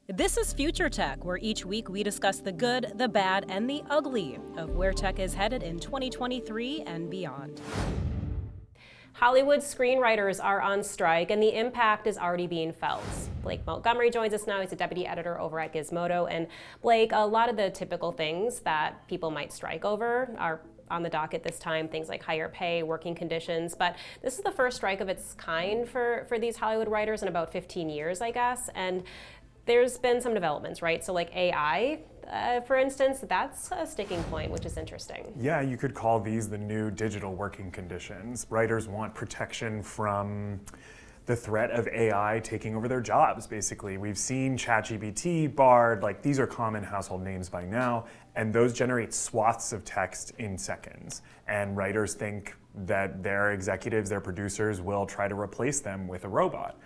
This is Future Tech, where each week we discuss the good, the bad, and the ugly of where tech is headed in 2023 and beyond. Hollywood screenwriters are on strike, and the impact is already being felt. Blake Montgomery joins us now. He's a deputy editor over at Gizmodo. And Blake, a lot of the typical things that people might strike over are on the docket this time, things like higher pay, working conditions. But this is the first strike of its kind for these Hollywood writers in about 15 years, I guess. And there's been some developments, right? So like AI, for instance, that's a sticking point, which is interesting. Yeah, you could call these the new digital working conditions. Writers want protection from the threat of AI taking over their jobs, basically. We've seen ChatGPT, Bard, like these are common household names by now, and those generate swaths of text in seconds. And writers think that their executives, their producers will try to replace them with a robot.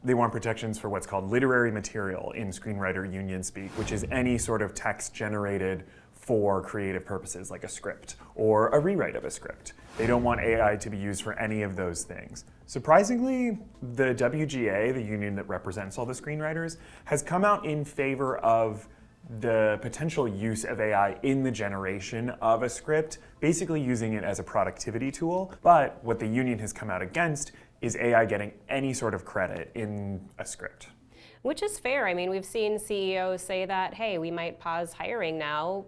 They want protections for what's called literary material in screenwriter union speak, which is any sort of text generated for creative purposes, like a script or a rewrite of a script. They don't want AI to be used for any of those things. Surprisingly, the WGA, the union that represents all the screenwriters, has come out in favor of the potential use of AI in the generation of a script, basically using it as a productivity tool. But what the union has come out against is AI getting any sort of credit in a script. Which is fair. I mean, we've seen CEOs say that, hey, we might pause hiring now,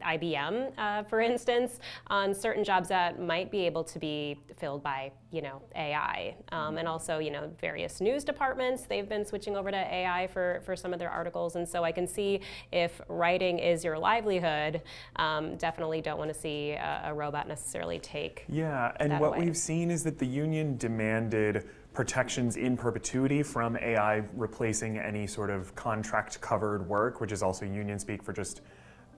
IBM, for instance, on certain jobs that might be able to be filled by, AI. And also, various news departments, they've been switching over to AI for some of their articles. And so I can see if writing is your livelihood, definitely don't want to see a robot necessarily take Yeah, and that what away. we've seen is that the union demanded protections in perpetuity from AI replacing any sort of contract-covered work, which is also union speak for just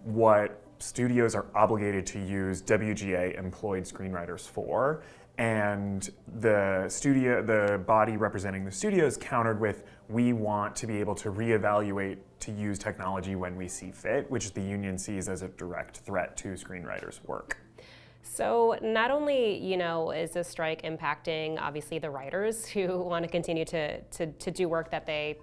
what studios are obligated to use WGA-employed screenwriters for. And the body representing the studios countered with, we want to be able to reevaluate to use technology when we see fit, which the union sees as a direct threat to screenwriters' work. So not only, is this strike impacting obviously the writers who want to continue to do work that they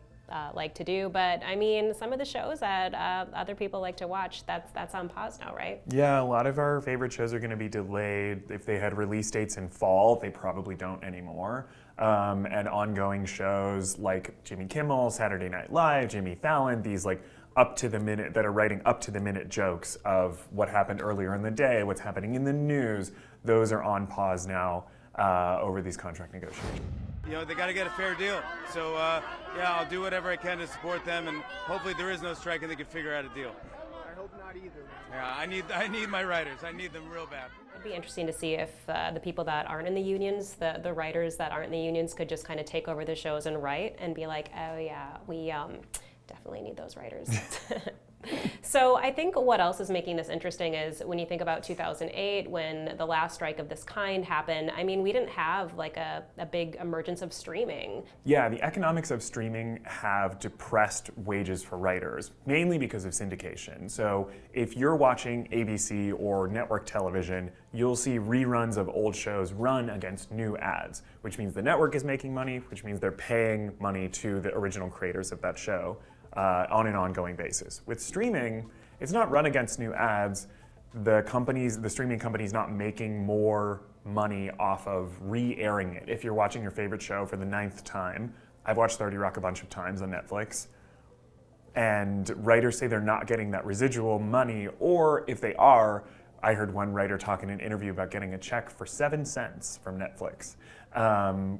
like to do, but I mean, some of the shows that other people like to watch, that's on pause now, right? Yeah, a lot of our favorite shows are going to be delayed. If they had release dates in fall, they probably don't anymore. And ongoing shows like Jimmy Kimmel, Saturday Night Live, Jimmy Fallon, these like up to the minute, that are writing up to the minute jokes of what happened earlier in the day, what's happening in the news, those are on pause now over these contract negotiations. They got to get a fair deal. So, I'll do whatever I can to support them, and hopefully there is no strike and they can figure out a deal. I hope not either. Yeah, I need my writers. I need them real bad. It'd be interesting to see if the people that aren't in the unions, the writers that aren't in the unions, could just kind of take over the shows and write and be like, oh yeah, we definitely need those writers. So I think what else is making this interesting is when you think about 2008, when the last strike of this kind happened, I mean, we didn't have like a big emergence of streaming. Yeah, the economics of streaming have depressed wages for writers, mainly because of syndication. So if you're watching ABC or network television, you'll see reruns of old shows run against new ads, which means the network is making money, which means they're paying money to the original creators of that show on an ongoing basis. With streaming, it's not run against new ads. The streaming company's not making more money off of re-airing it. If you're watching your favorite show for the 9th time, I've watched 30 Rock a bunch of times on Netflix, and writers say they're not getting that residual money, or if they are, I heard one writer talk in an interview about getting a check for 7 cents from Netflix,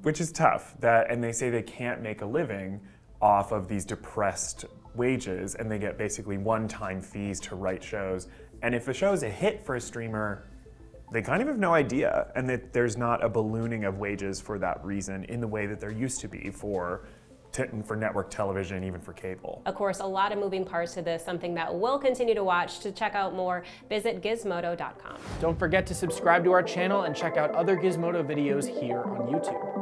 which is tough. And they say they can't make a living off of these depressed wages, and they get basically one-time fees to write shows. And if a show is a hit for a streamer, they kind of have no idea, and that there's not a ballooning of wages for that reason in the way that there used to be for network television, even for cable. Of course, a lot of moving parts to this, something that we'll continue to watch. To check out more, visit gizmodo.com. Don't forget to subscribe to our channel and check out other Gizmodo videos here on YouTube.